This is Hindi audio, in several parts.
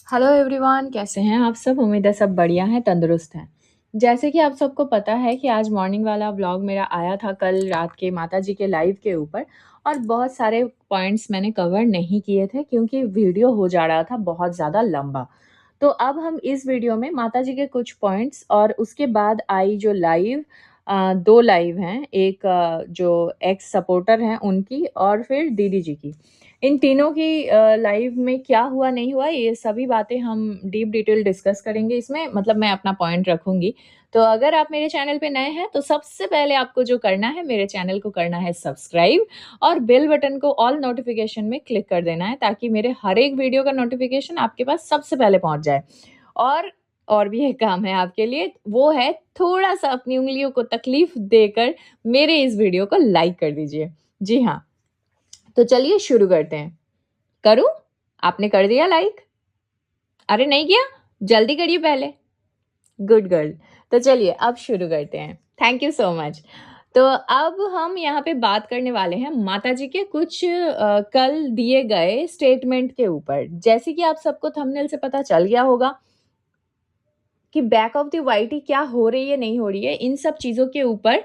हेलो एवरीवन, कैसे हैं आप सब? उम्मीद है सब बढ़िया हैं, तंदुरुस्त हैं। जैसे कि आप सबको पता है कि आज मॉर्निंग वाला व्लॉग मेरा आया था कल रात के माताजी के लाइव के ऊपर और बहुत सारे पॉइंट्स मैंने कवर नहीं किए थे क्योंकि वीडियो हो जा रहा था बहुत ज़्यादा लंबा। तो अब हम इस वीडियो में माताजी के कुछ पॉइंट्स और उसके बाद आई जो लाइव 2 लाइव हैं, एक जो एक्स सपोर्टर हैं उनकी और फिर दीदी जी की। इन तीनों की लाइव में क्या हुआ नहीं हुआ ये सभी बातें हम डीप डिटेल डिस्कस करेंगे इसमें, मतलब मैं अपना पॉइंट रखूंगी। तो अगर आप मेरे चैनल पे नए हैं तो सबसे पहले आपको जो करना है, मेरे चैनल को करना है सब्सक्राइब और बेल बटन को ऑल नोटिफिकेशन में क्लिक कर देना है ताकि मेरे हर एक वीडियो का नोटिफिकेशन आपके पास सबसे पहले पहुंच जाए। और और भी एक काम है आपके लिए, वो है थोड़ा सा अपनी उंगलियों को तकलीफ देकर मेरे इस वीडियो को लाइक कर दीजिए। जी हाँ, तो चलिए शुरू करते हैं। करूँ? आपने कर दिया लाइक? अरे नहीं किया? जल्दी करिए पहले। Good girl. तो चलिए अब शुरू करते हैं। Thank you so much. तो अब हम यहाँ पे बात करने वाले हैं माताजी के कुछ कल दिए गए स्टेटमेंट के ऊपर। जैसे कि आप सबको थंबनेल से पता चल गया होगा कि बैक ऑफ द वाइटी क्या हो रही है, नहीं हो रही है, इन सब चीज़ों के ऊपर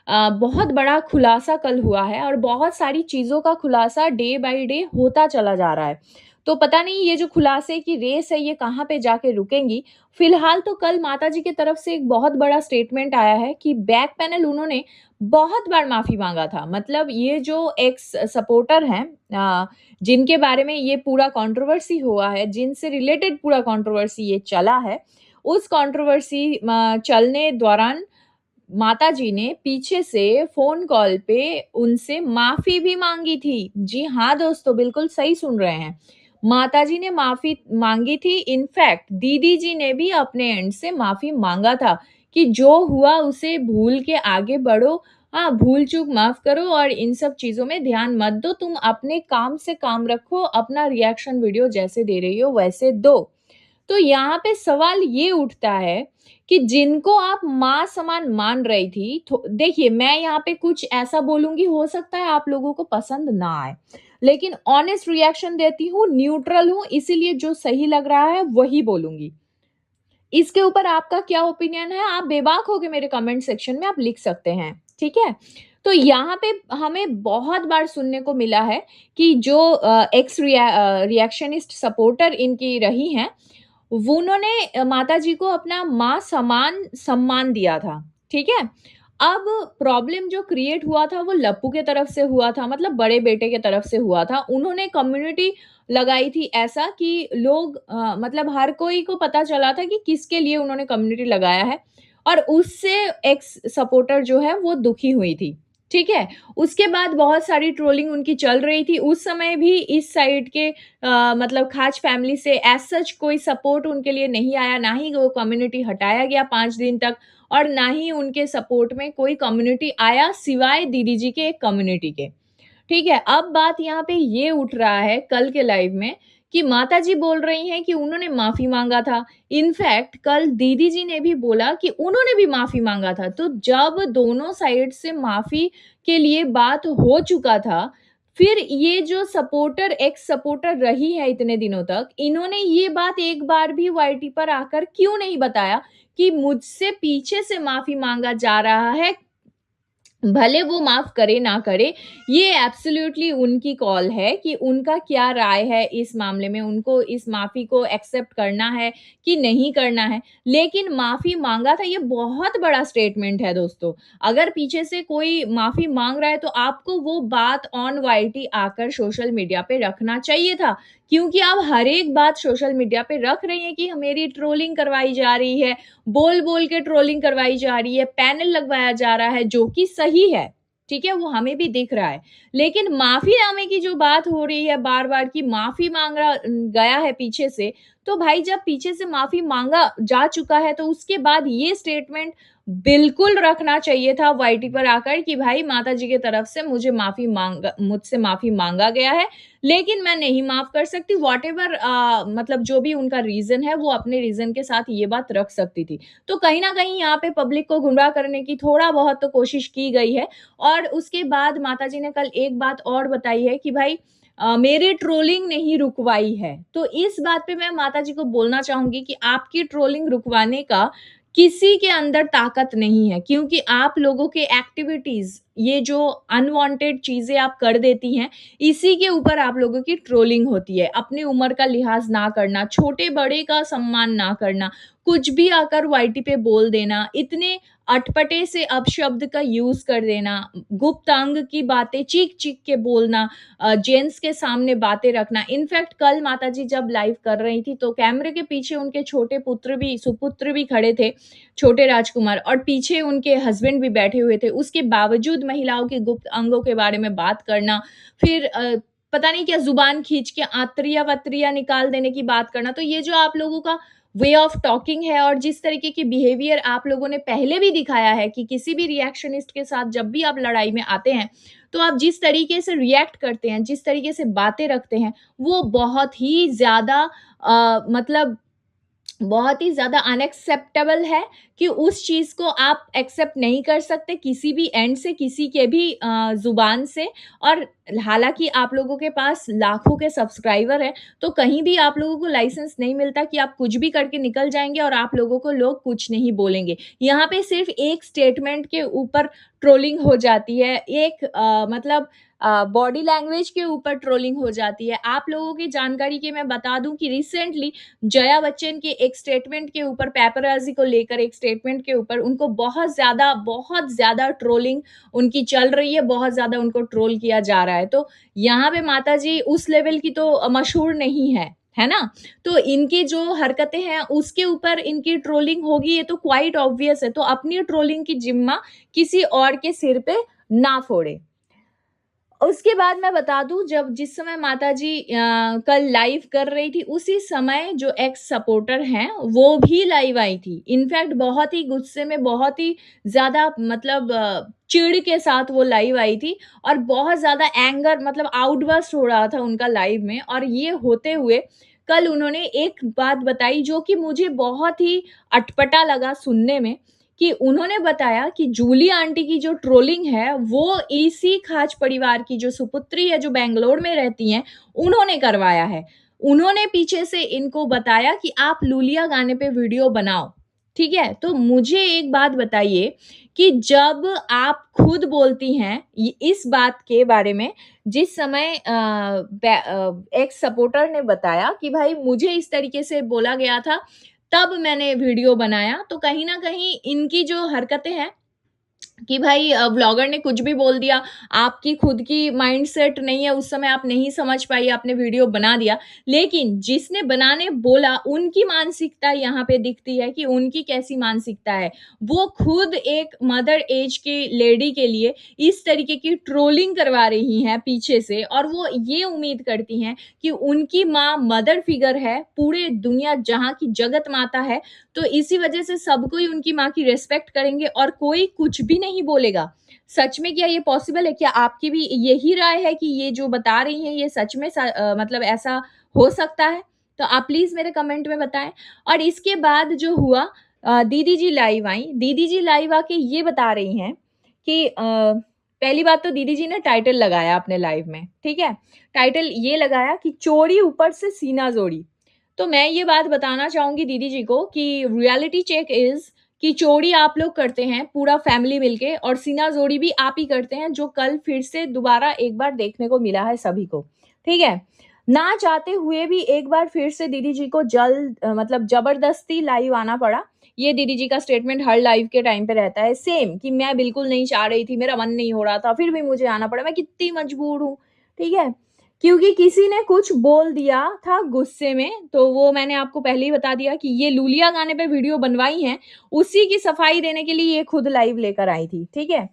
बहुत बड़ा खुलासा कल हुआ है और बहुत सारी चीज़ों का खुलासा डे बाय डे होता चला जा रहा है। तो पता नहीं ये जो खुलासे की रेस है ये कहाँ पे जाके रुकेंगी। फिलहाल तो कल माताजी की तरफ से एक बहुत बड़ा स्टेटमेंट आया है कि बैक पैनल उन्होंने बहुत बार माफ़ी माँगा था। मतलब ये जो एक्स सपोर्टर हैं जिनके बारे में ये पूरा कंट्रोवर्सी हुआ है, जिनसे रिलेटेड पूरा कंट्रोवर्सी ये चला है, उस कंट्रोवर्सी चलने दौरान माताजी ने पीछे से फ़ोन कॉल पे उनसे माफ़ी भी माँगी थी। जी हाँ दोस्तों, बिल्कुल सही सुन रहे हैं। माताजी ने माफ़ी माँगी थी, इनफैक्ट दीदी जी ने भी अपने एंड से माफ़ी माँगा था कि जो हुआ उसे भूल के आगे बढ़ो। हाँ, भूल-चूक माफ़ करो और इन सब चीज़ों में ध्यान मत दो, तुम अपने काम से काम रखो, अपना रिएक्शन वीडियो जैसे दे रही हो वैसे दो। तो यहाँ पे सवाल ये उठता है कि जिनको आप माँ समान मान रही थी, तो देखिए मैं यहाँ पे कुछ ऐसा बोलूँगी, हो सकता है आप लोगों को पसंद ना आए, लेकिन ऑनेस्ट रिएक्शन देती हूँ, न्यूट्रल हूँ, इसीलिए जो सही लग रहा है वही बोलूँगी। इसके ऊपर आपका क्या ओपिनियन है? आप बेबाक होके मेरे कमेंट सेक्शन में आप लिख सकते हैं, ठीक है? तो यहाँ पे हमें बहुत बार सुनने को मिला है कि जो रिएक्शनिस्ट सपोर्टर इनकी रही हैं, वो उन्होंने माताजी को अपना माँ समान सम्मान दिया था, ठीक है? अब प्रॉब्लम जो क्रिएट हुआ था वो लप्पू के तरफ से हुआ था, मतलब बड़े बेटे के तरफ से हुआ था। उन्होंने कम्युनिटी लगाई थी ऐसा कि लोग मतलब हर कोई को पता चला था कि किसके लिए उन्होंने कम्युनिटी लगाया है और उससे एक्स सपोर्टर जो है वो दुखी हुई थी, ठीक है? उसके बाद बहुत सारी ट्रोलिंग उनकी चल रही थी। उस समय भी इस साइड के मतलब खाच फैमिली से एज़ सच कोई सपोर्ट उनके लिए नहीं आया, ना ही वो कम्युनिटी हटाया गया 5 दिन तक और ना ही उनके सपोर्ट में कोई कम्युनिटी आया सिवाय दीदी जी के एक कम्युनिटी के। ठीक है, अब बात यहाँ पे ये उठ रहा है कल के लाइव में कि माताजी बोल रही हैं कि उन्होंने माफ़ी माँगा था। इनफैक्ट कल दीदी जी ने भी बोला कि उन्होंने भी माफ़ी माँगा था। तो जब दोनों साइड से माफ़ी के लिए बात हो चुका था, फिर ये जो सपोर्टर एक्स सपोर्टर रही है इतने दिनों तक, इन्होंने ये बात एक बार भी वाईटी पर आकर क्यों नहीं बताया कि मुझसे पीछे से माफ़ी माँगा जा रहा है, भले वो माफ़ करे ना करे, ये एब्सोल्यूटली उनकी कॉल है कि उनका क्या राय है इस मामले में, उनको इस माफ़ी को एक्सेप्ट करना है कि नहीं करना है। लेकिन माफ़ी माँगा था, ये बहुत बड़ा स्टेटमेंट है दोस्तों। अगर पीछे से कोई माफ़ी माँग रहा है तो आपको वो बात ऑन वाईटी आकर सोशल मीडिया पे रखना चाहिए था। क्योंकि आप हर एक बात सोशल मीडिया पे रख रही हैं कि मेरी ट्रोलिंग करवाई जा रही है, बोल-बोल के ट्रोलिंग करवाई जा रही है, पैनल लगवाया जा रहा है, जो कि सही है, ठीक है? वो हमें भी दिख रहा है। लेकिन माफ़ीनामे की जो बात हो रही है बार-बार कि माफ़ी माँगा गया है पीछे से, तो भाई जब पीछे से माफ़ी माँगा जा चुका है, तो उसके बाद ये स्टेटमेंट बिल्कुल रखना चाहिए था वाईटी पर आकर कि भाई माताजी की तरफ से मुझसे माफ़ी माँगा गया है, लेकिन मैं नहीं माफ़ कर सकती, व्हाटएवर मतलब जो भी उनका रीज़न है, वो अपने रीज़न के साथ ये बात रख सकती थी। तो कहीं न कहीं यहाँ पे पब्लिक को गुमराह करने की थोड़ा-बहुत तो कोशिश की गई है और उसके बाद माताजी ने कल एक बात और बताई है कि भाई मेरी ट्रोलिंग नहीं रुकवाई है। तो इस बात पे मैं माताजी को बोलना चाहूँगी कि आपकी ट्रोलिंग रुकवाने का किसी के अंदर ताकत नहीं है, क्योंकि आप लोगों के एक्टिविटीज़, ये जो अनवांटेड चीज़ें आप कर देती हैं, इसी के ऊपर आप लोगों की ट्रोलिंग होती है। अपनी उम्र का लिहाज़ ना करना, छोटे-बड़े का सम्मान ना करना, कुछ भी आकर वाईटी पे बोल देना, इतने अटपटे से अपशब्द का यूज़ कर देना, गुप्त अंग की बातें चीख-चीख के बोलना, जेंट्स के सामने बातें रखना। इनफैक्ट कल माताजी जब लाइव कर रही थी, तो कैमरे के पीछे उनके छोटे पुत्र भी, सुपुत्र भी खड़े थे, छोटे राजकुमार, और पीछे उनके हस्बैंड भी बैठे हुए थे। उसके बावजूद महिलाओं के गुप्त अंगों के बारे में बात करना, फिर पता नहीं क्या ज़ुबान खींच के आंतरिया-वतरिया निकाल देने की बात करना। तो ये जो आप लोगों का वे ऑफ टॉकिंग है, और जिस तरीके की बिहेवियर आप लोगों ने पहले भी दिखाया है कि किसी भी रिएक्शनिस्ट के साथ जब भी आप लड़ाई में आते हैं, तो आप जिस तरीके से रिएक्ट करते हैं, जिस तरीके से बातें रखते हैं, वो बहुत ही ज़्यादा मतलब बहुत ही ज़्यादा अनएक्सेप्टेबल है, कि उस चीज़ को आप एक्सेप्ट नहीं कर सकते किसी भी एंड से, किसी के भी ज़ुबान से। और हालाँकि आप लोगों के पास लाखों के सब्सक्राइबर हैं, तो कहीं भी आप लोगों को लाइसेंस नहीं मिलता कि आप कुछ भी करके निकल जाएँगे और आप लोगों को लोग कुछ नहीं बोलेंगे। यहाँ पे सिर्फ़ एक स्टेटमेंट के ऊपर ट्रोलिंग हो जाती है, एक मतलब बॉडी लैंग्वेज के ऊपर ट्रोलिंग हो जाती है। आप लोगों की जानकारी के मैं बता दूँ कि रिसेंटली जया बच्चन के एक स्टेटमेंट के ऊपर, पेपराज़ी को लेकर एक स्टेटमेंट के ऊपर उनको बहुत ज़्यादा ट्रोलिंग उनकी चल रही है, बहुत ज़्यादा उनको ट्रोल किया जा रहा है। तो यहाँ पे माताजी उस लेवल की तो मशहूर नहीं है ना? तो इनकी जो हरकतें हैं उसके ऊपर इनकी ट्रोलिंग होगी, ये तो क्वाइट ऑब्वियस है। तो अपनी ट्रोलिंग की ज़िम्मा किसी और के सिर पे ना फोड़े। उसके बाद मैं बता दूँ, जिस समय माताजी कल लाइव कर रही थी, उसी समय जो एक्स सपोर्टर हैं, वो भी लाइव आई थी। इनफैक्ट बहुत ही गुस्से में, बहुत ही ज़्यादा मतलब चिढ़ के साथ वो लाइव आई थी, और बहुत ज़्यादा एंगर, मतलब आउटबर्स्ट हो रहा था उनका लाइव में। और ये होते हुए कल उन्होंने एक बात बताई जो कि मुझे बहुत ही अटपटा लगा सुनने में, कि उन्होंने बताया कि जूली आंटी की जो ट्रोलिंग है, वो इसी खाच परिवार की जो सुपुत्री है, जो बैंगलोर में रहती हैं, उन्होंने करवाया है। उन्होंने पीछे से इनको बताया कि आप लूलिया गाने पे वीडियो बनाओ, ठीक है? तो मुझे एक बात बताइए, कि जब आप खुद बोलती हैं इस बात के बारे में, जिस समय एक्स सपोर्टर ने बताया कि भाई मुझे इस तरीके से बोला गया था, तब मैंने वीडियो बनाया, तो कहीं न कहीं इनकी जो हरकतें हैं, कि भाई व्लॉगर ने कुछ भी बोल दिया, आपकी खुद की माइंडसेट नहीं है, उस समय आप नहीं समझ पाई, आपने वीडियो बना दिया। लेकिन जिसने बनाने बोला, उनकी मानसिकता यहाँ पे दिखती है कि उनकी कैसी मानसिकता है। वो खुद एक मदर एज की लेडी के लिए इस तरीके की ट्रोलिंग करवा रही हैं पीछे से, और वो ये उम्मीद करती हैं कि उनकी माँ मदर फिगर है, पूरे दुनिया जहाँ की जगत माता है, तो इसी वजह से सब कोई उनकी माँ की रिस्पेक्ट करेंगे और कोई कुछ भी नहीं बोलेगा। सच में क्या ये पॉसिबल है? क्या आपकी भी यही राय है कि ये जो बता रही हैं ये सच में मतलब ऐसा हो सकता है? तो आप प्लीज़ मेरे कमेंट में बताएँ। और इसके बाद जो हुआ, दीदी जी लाइव आईं। दीदी जी लाइव आके ये बता रही हैं कि पहली बात तो दीदी जी ने टाइटल लगाया अपने लाइव में, ठीक है? टाइटल ये लगाया कि चोरी ऊपर से सीना जोड़ी। तो मैं ये बात बताना चाहूँगी दीदी जी को कि रियलिटी चेक इज़ कि चोरी आप लोग करते हैं पूरा फैमिली मिलके, और सीना-जोड़ी भी आप ही करते हैं, जो कल फिर से दोबारा एक बार देखने को मिला है सभी को, ठीक है? ना चाहते हुए भी एक बार फिर से दीदी जी को मतलब ज़बरदस्ती लाइव आना पड़ा। ये दीदी जी का स्टेटमेंट हर लाइव के टाइम पे रहता है सेम, कि मैं बिल्कुल नहीं चाह रही थी, मेरा मन नहीं हो रहा था, फिर भी मुझे आना पड़ा, मैं कितनी मजबूर हूँ, ठीक है? क्योंकि किसी ने कुछ बोल दिया था गुस्से में, तो वो मैंने आपको पहले ही बता दिया कि ये लूलिया गाने पे वीडियो बनवाई हैं, उसी की सफाई देने के लिए ये खुद लाइव लेकर आई थी, ठीक है?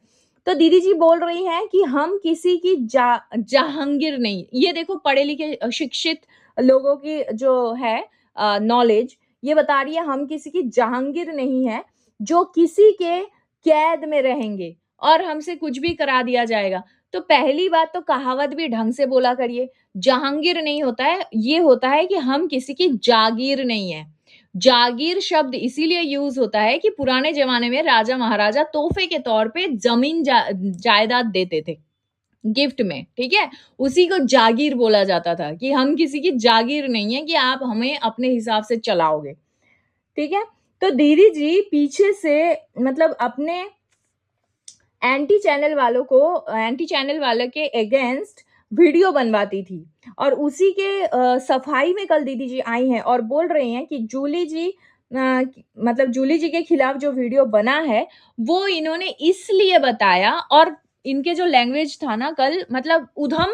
तो दीदी जी बोल रही हैं कि हम किसी की जहांगीर नहीं, ये देखो पढ़े-लिखे शिक्षित लोगों की जो है नॉलेज, ये बता रही है हम किसी की जहांगीर नहीं है, जो किसी के कैद में रहेंगे और हमसे कुछ भी करा दिया जाएगा। तो पहली बात तो कहावत भी ढंग से बोला करिए। जहांगीर नहीं होता है, ये होता है कि हम किसी की जागीर नहीं है। जागीर शब्द इसीलिए यूज़ होता है कि पुराने ज़माने में राजा-महाराजा तोहफ़े के तौर पे ज़मीन जायदाद देते थे। गिफ्ट में, ठीक है? उसी को जागीर बोला जाता था कि हम किसी की जागीर नहीं है कि आप हमें अपने हिसाब से चलाओगे, ठीक है? तो दीदी जी पीछे से मतलब अपने एंटी चैनल वालों के अगेंस्ट वीडियो बनवाती थी और उसी के सफाई में कल दीदी जी आई हैं और बोल रही हैं कि मतलब जूली जी के खिलाफ जो वीडियो बना है वो इन्होंने इसलिए बताया और इनके जो लैंग्वेज था ना कल मतलब उधम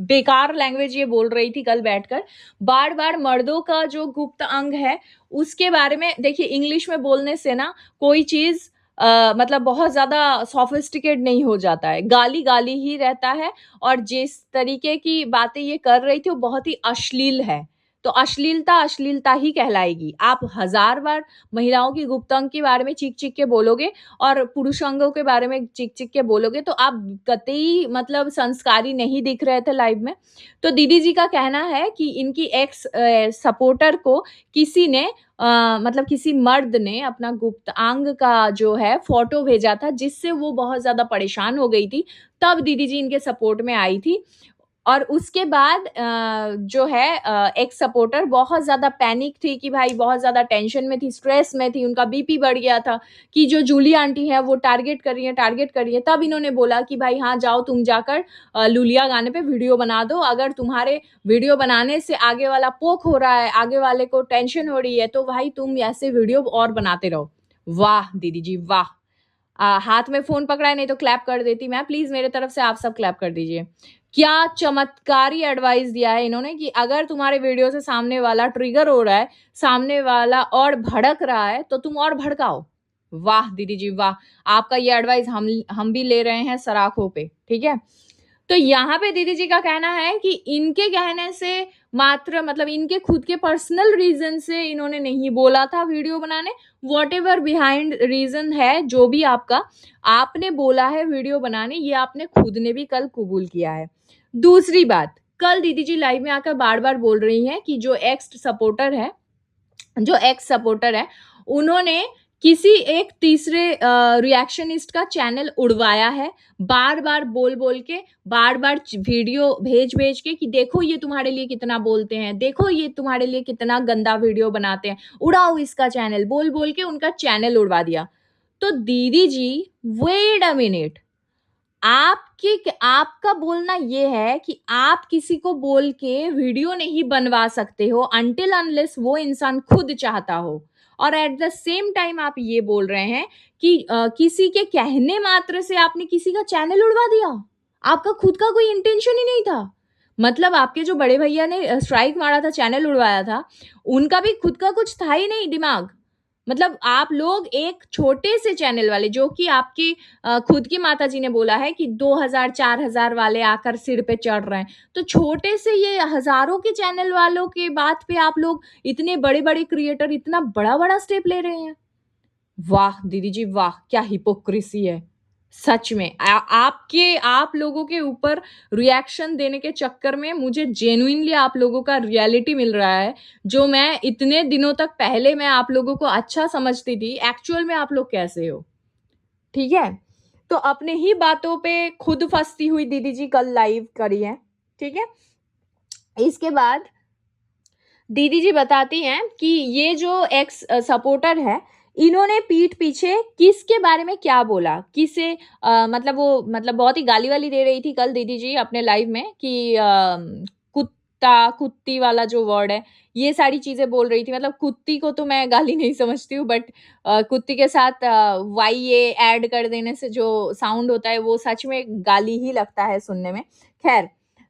बेकार लैंग्वेज ये बोल रही थी कल बैठकर बार बार मर्दों का जो गुप्त अंग है उसके बारे में देखिए इंग्लिश में बोलने से ना कोई चीज मतलब बहुत ज़्यादा सोफिस्टिकेट नहीं हो जाता है, गाली-गाली ही रहता है और जिस तरीके की बातें ये कर रही थी वो बहुत ही अश्लील है। तो अश्लीलता, अश्लीलता ही कहलाएगी। आप हज़ार बार महिलाओं की गुप्तांग के बारे में चीख-चीख के बोलोगे और पुरुषांगों के बारे में चीख-चीख के बोलोगे तो आप कतई मतलब संस्कारी नहीं दिख रहे थे लाइव में। तो दीदी जी का कहना है कि इनकी सपोर्टर को किसी ने मतलब किसी मर्द ने अपना गुप्तांग का जो है फ़ोटो भेजा था जिससे वो बहुत ज़्यादा परेशान हो गई थी, तब दीदी जी इनके सपोर्ट में आई थी। और उसके बाद जो है एक सपोर्टर बहुत ज़्यादा पैनिक थी कि भाई बहुत ज़्यादा टेंशन में थी, स्ट्रेस में थी, उनका बीपी बढ़ गया था कि जो जूली आंटी है वो टारगेट कर रही है। तब इन्होंने बोला कि भाई हाँ, जाओ तुम जाकर लूलिया गाने पे वीडियो बना दो, अगर तुम्हारे वीडियो बनाने से आगे वाला पोक हो रहा है, आगे वाले को टेंशन हो रही है, तो भाई तुम ऐसे वीडियो और बनाते रहो। वाह! दीदी जी वाह! हाथ में फ़ोन पकड़ा है नहीं तो क्लैप कर देती मैं, प्लीज़ मेरे तरफ से आप सब क्लैप कर दीजिए। क्या चमत्कारी एडवाइस दिया है इन्होंने कि अगर तुम्हारे वीडियो से सामने वाला ट्रिगर हो रहा है, सामने वाला और भड़क रहा है, तो तुम और भड़काओ। वाह! दीदी जी वाह! आपका ये एडवाइस हम भी ले रहे हैं सराखों पे, ठीक है? तो यहाँ पे दीदी जी का कहना है कि इनके कहने से मात्र मतलब इनके खुद के पर्सनल रीज़न से इन्होंने नहीं बोला था वीडियो बनाने, व्हाटएवर बिहाइंड रीज़न है, जो भी आपका, आपने बोला है वीडियो बनाने, ये आपने खुद ने भी कल कबूल किया है। दूसरी बात, कल दीदी जी लाइव में आकर बार-बार बोल रही हैं कि जो एक्स सपोर्टर है, उन्होंने किसी एक तीसरे रिएक्शनिस्ट का चैनल उड़वाया है, बार-बार बोल-बोल के, बार-बार वीडियो भेज-भेज के कि देखो ये तुम्हारे लिए कितना बोलते हैं, देखो ये तुम्हारे लिए कितना गंदा वीडियो बनाते हैं, उड़ाओ इसका चैनल, बोल-बोल के उनका चैनल उड़वा दिया। तो दीदी जी, वेट अ मिनट, आपका बोलना ये है कि आप किसी को बोल के वीडियो नहीं बनवा सकते हो अनटिल अनलेस वो इंसान खुद चाहता हो और एट द सेम टाइम आप ये बोल रहे हैं कि किसी के कहने मात्र से आपने किसी का चैनल उड़वा दिया। आपका खुद का कोई इंटेंशन ही नहीं था। मतलब आपके जो बड़े भैया ने स्ट्राइक मारा था, चैनल उड़वाया था, उनका भी खुद का कुछ था ही नहीं दिमाग। मतलब आप लोग एक छोटे से चैनल वाले जो कि आपकी खुद की माताजी ने बोला है कि 2000 4000 वाले आकर सिर पे चढ़ रहे हैं। तो छोटे से ये हज़ारों के चैनल वालों के बात पे आप लोग इतने बड़े-बड़े क्रिएटर इतना बड़ा-बड़ा स्टेप ले रहे हैं। वाह! दीदी जी वाह! क्या हिपोक्रेसी है। सच में आप लोगों के ऊपर रिएक्शन देने के चक्कर में मुझे जेनुइनली आप लोगों का रियलिटी मिल रहा है, जो मैं इतने दिनों तक पहले मैं आप लोगों को अच्छा समझती थी, एक्चुअल में आप लोग कैसे हो, ठीक है? तो अपने ही बातों पे खुद फँसती हुई दीदी जी कल लाइव करी हैं, ठीक है? इसके बाद दीदी जी बताती हैं कि ये जो एक्स सपोर्टर है, इन्होंने पीठ पीछे किसके बारे में क्या बोला, किसे मतलब वो मतलब बहुत ही गाली-वाली दे रही थी कल दीदी जी अपने लाइव में कि कुत्ता, कुत्ती वाला जो वर्ड है, ये सारी चीज़ें बोल रही थी। मतलब कुत्ती को तो मैं गाली नहीं समझती हूँ बट कुत्ती के साथ वाई-ए ऐड कर देने से जो साउंड होता है, वो सच में गाली ही लगता है सुनने में। ख़ैर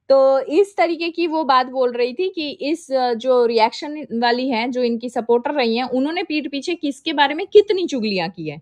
तो इस तरीके की वो बात बोल रही थी कि जो रिएक्शन वाली हैं, जो इनकी सपोर्टर रही हैं, उन्होंने पीठ पीछे किसके बारे में कितनी चुगलियाँ की हैं।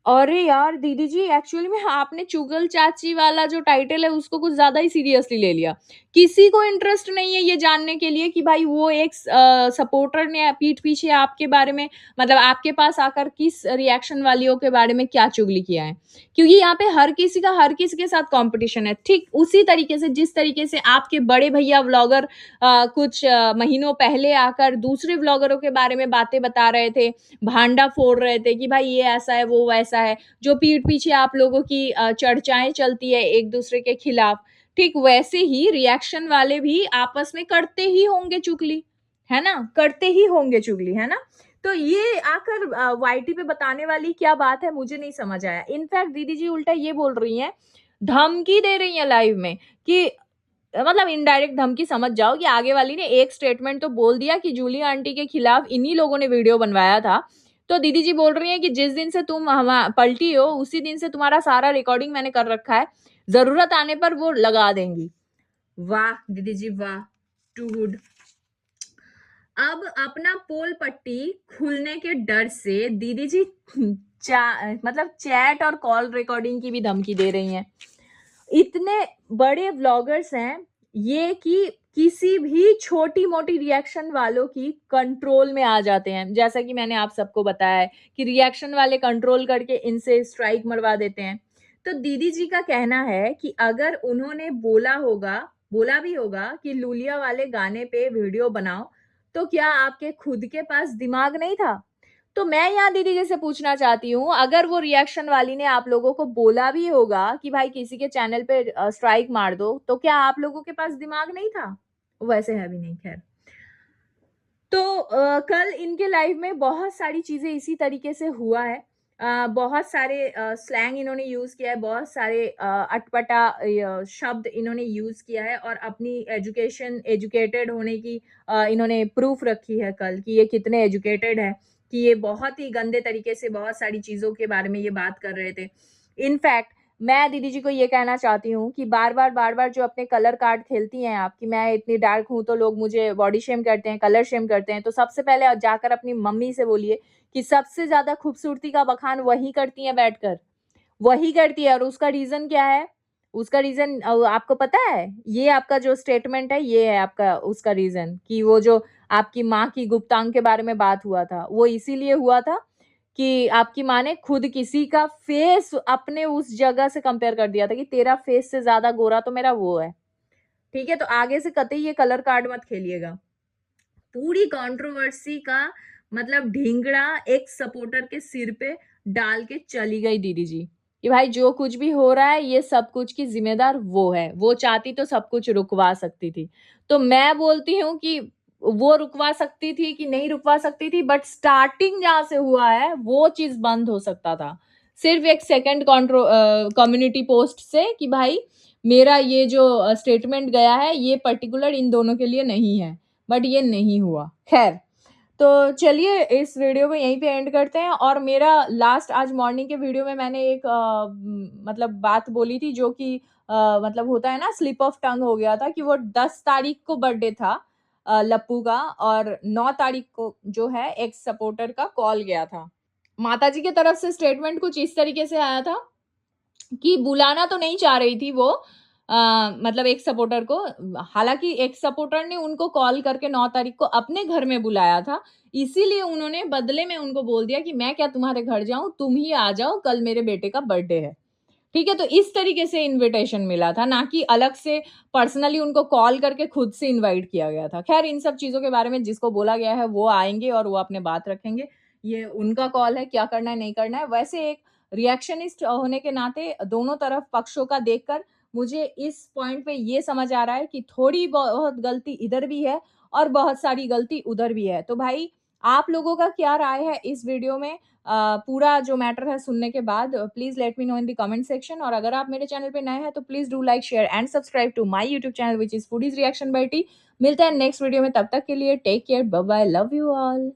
अरे यार! दीदी जी एक्चुअली में आपने चुगल चाची वाला जो टाइटल है उसको कुछ ज़्यादा ही सीरियसली ले लिया। किसी को इंटरेस्ट नहीं है ये जानने के लिए कि भाई वो एक सपोर्टर ने पीठ पीछे आपके बारे में मतलब आपके पास आकर किस रिएक्शन वालियों के बारे में क्या चुगली किया है। क्योंकि यहाँ पे हर किसी का हर किसी के साथ कॉम्पिटिशन है। ठीक उसी तरीके से जिस तरीके से आपके बड़े भैया व्लॉगर कुछ महीनों पहले आकर दूसरे व्लॉगरों के बारे में बातें बता रहे थे, भांडा फोड़ रहे थे कि भाई ये ऐसा है, वो वैसा कैसा है, जो पीठ पीछे आप लोगों की चर्चाएँ चलती है एक-दूसरे के खिलाफ, ठीक वैसे ही रिएक्शन वाले भी आपस में करते ही होंगे चुगली, है ना? करते ही होंगे चुगली, है ना? तो ये आकर वाईटी पे बताने वाली क्या बात है, मुझे नहीं समझ आया। इनफैक्ट दीदी जी उल्टा ये बोल रही हैं, धमकी दे रही हैं लाइव में कि मतलब इनडायरेक्ट धमकी समझ जाओ कि आगे वाली ने एक स्टेटमेंट तो बोल दिया कि जूली आंटी के खिलाफ इन्हीं लोगों ने वीडियो बनवाया था। तो दीदी जी बोल रही हैं कि जिस दिन से तुम पलटी हो, उसी दिन से तुम्हारा सारा रिकॉर्डिंग मैंने कर रखा है, जरूरत आने पर वो लगा देंगी। वाह दीदी जी वाह, टू गुड। अब अपना पोल पट्टी खुलने के डर से दीदी जी मतलब चैट और कॉल रिकॉर्डिंग की भी धमकी दे रही हैं। इतने बड़े व्लॉगर्स हैं ये कि किसी भी छोटी मोटी रिएक्शन वालों की कंट्रोल में आ जाते हैं। जैसा कि मैंने आप सबको बताया है कि रिएक्शन वाले कंट्रोल करके इनसे स्ट्राइक मरवा देते हैं। तो दीदी जी का कहना है कि अगर उन्होंने बोला भी होगा कि लूलिया वाले गाने पे वीडियो बनाओ, तो क्या आपके खुद के पास दिमाग नहीं था? तो मैं यहाँ दीदी जी से पूछना चाहती हूँ, अगर वो रिएक्शन वाली ने आप लोगों को बोला भी होगा कि भाई किसी के चैनल पे स्ट्राइक मार दो, तो क्या आप लोगों के पास दिमाग नहीं था? वैसे है भी नहीं, खैर। तो कल इनके लाइव में बहुत सारी चीजें इसी तरीके से हुआ है। बहुत सारे स्लैंग इन्होंने यूज किया है, बहुत सारे अटपटा शब्द इन्होंने यूज किया है और अपनी एजुकेटेड होने की इन्होंने प्रूफ रखी है कल कि ये कितने एजुकेटेड है, कि ये बहुत ही गंदे तरीके से बहुत सारी चीजों के बारे में ये बात कर रहे थे। इनफैक्ट मैं दीदी जी को ये कहना चाहती हूँ कि बार-बार जो अपने कलर कार्ड खेलती हैं आप कि मैं इतनी डार्क हूँ तो लोग मुझे बॉडी शेम करते हैं, कलर शेम करते हैं, तो सबसे पहले जाकर अपनी मम्मी से बोलिए कि सबसे ज़्यादा खूबसूरती का बखान वही करती हैं बैठकर, वही करती है। और उसका रीज़न क्या है? उसका रीज़न आपको पता है? ये आपका जो स्टेटमेंट है, ये है आपका उसका रीज़न कि वो जो आपकी माँ की गुप्तांग के बारे में बात हुआ था, वो इसीलिए हुआ था कि आपकी माँ ने खुद किसी का फेस अपने उस जगह से कंपेयर कर दिया था कि तेरा फेस से ज्यादा गोरा तो मेरा वो है। ठीक है, तो आगे से कतई ये कलर कार्ड मत खेलिएगा। पूरी कंट्रोवर्सी का मतलब ढींगड़ा एक सपोर्टर के सिर पे डाल के चली गई दीदी जी कि भाई जो कुछ भी हो रहा है ये सब कुछ की जिम्मेदार वो है, वो चाहती तो सब कुछ रुकवा सकती थी। तो मैं बोलती हूँ कि वो रुकवा सकती थी कि नहीं रुकवा सकती थी, बट स्टार्टिंग जहां से हुआ है वो चीज बंद हो सकता था सिर्फ एक सेकंड कम्युनिटी पोस्ट से कि भाई मेरा ये जो स्टेटमेंट गया है ये पर्टिकुलर इन दोनों के लिए नहीं है, बट ये नहीं हुआ। खैर, तो चलिए इस वीडियो को यहीं पे एंड करते हैं। और मेरा लास्ट आज मॉर्निंग के वीडियो में मैंने एक मतलब बात बोली थी जो कि मतलब होता है ना, स्लिप ऑफ टंग हो गया था कि वो 10 तारीख को बर्थडे था लप्पू का, और 9 तारीख को जो है एक सपोर्टर का कॉल गया था। माताजी की तरफ से स्टेटमेंट कुछ इस तरीके से आया था कि बुलाना तो नहीं चाह रही थी वो मतलब एक सपोर्टर को। हालाँकि एक सपोर्टर ने उनको कॉल करके 9 तारीख को अपने घर में बुलाया था। इसीलिए उन्होंने बदले में उनको बोल दिया कि मैं क्या तुम्हारे घर जाऊँ, तुम ही आ जाओ, कल मेरे बेटे का बर्थडे है। ठीक है? तो इस तरीके से इन्विटेशन मिला था, ना कि अलग से पर्सनली उनको कॉल करके खुद से इनवाइट किया गया था। ख़ैर, इन सब चीज़ों के बारे में जिसको बोला गया है वो आएँगे और वो अपने बात रखेंगे। ये उनका कॉल है, क्या करना है, नहीं करना है। वैसे एक रिएक्शनिस्ट होने के नाते दोनों तरफ पक्षों का देखकर मुझे इस पॉइंट पे ये समझ आ रहा है कि थोड़ी बहुत गलती इधर भी है और बहुत सारी गलती उधर भी है। तो भाई, आप लोगों का क्या राय है इस वीडियो में? पूरा जो मैटर है सुनने के बाद please let me know in the comment section. और अगर आप मेरे चैनल पे नए हैं तो please do like, share and subscribe to my YouTube channel which is foodies reaction by T. मिलते हैं नेक्स्ट वीडियो में, तब तक के लिए take care, bye bye, love you all.